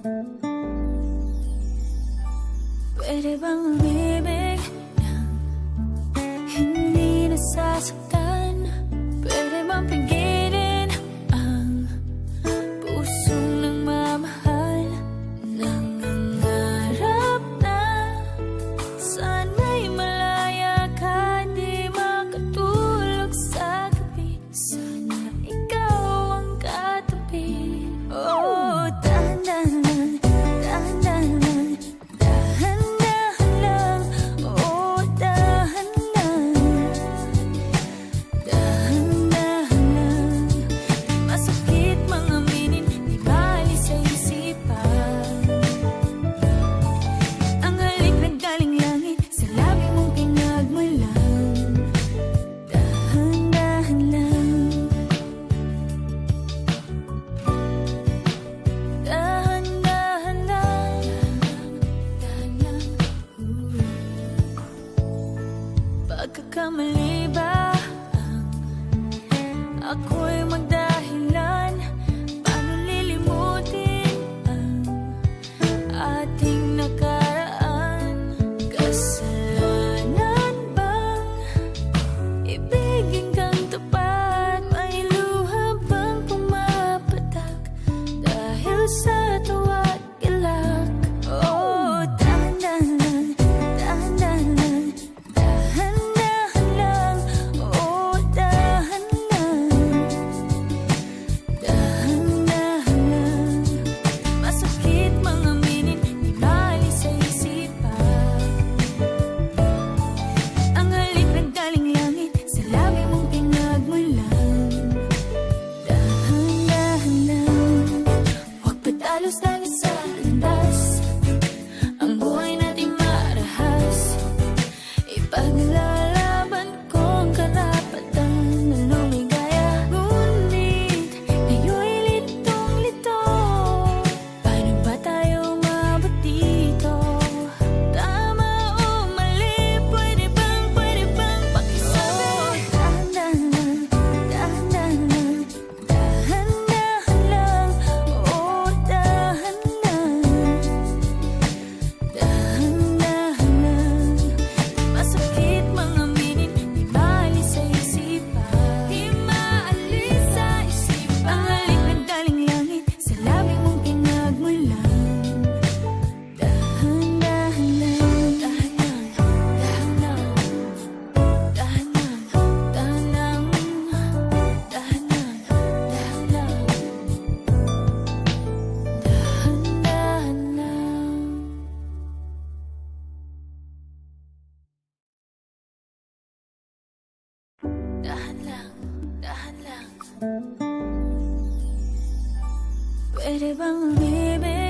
Pwede bang umibig nang hindi nasasaktan? Pwede bang pigilin ang pusong nagmamahal? Nangangarap na sana'y malaya ka, di makatulog sa gabi. Sana ikaw ang katabi. Oh, dahan-dahan lang, dahan-dahan lang, dahan-dahan lang. Oh, dahan lang, dahan-dahan lang. Masakit mga aminin, di bali sa isipan. Ang halik naggaling langit, sa labi mong pinagmulan. Dahan-dahan lang, dahan-dahan lang, dahan lang. Pagkakamali ba ang ako'y magdahilan? Paano lilimutin ang ating nakaraan? Kasalanan bang ibigin kang tapat? May luha bang pumapatak dahil sa tuwa't galak? Oh, dahan-dahan lang, dahan-dahan lang, dahan-dahan lang. Oh, dahan lang, dahan-dahan lang. Masakit mga aminin, di bali sa isipan. Ang halik naggaling langit, sa labi mong pinagmulan. Dahan-dahan lang, huwag padalos-dalos sa landas. Ang buhay natin marahas, ipaglalaban ko ang karapatan na lumigaya. Ngunit ngayon'y litong-lito, paano ba tayo umabot dito? Tama o mali, pwede bang pakisabi? Dahan-dahan lang, dahan-dahan lang, dahan-dahan lang. Oh, dahan lang, dahan-dahan lang. Masakit mga aminin, di bali sa isipan. Di maalis sa isipan. Ang halik naggaling langit, sa labi mong pinagmulan. Dahan-dahan lang, dahan-dahan, dahan-dahan, dahan-dahan, dahan-dahan, dahan-dahan, dahan-dahan lang. Dahan lang, dahan lang. Pwede bang umibig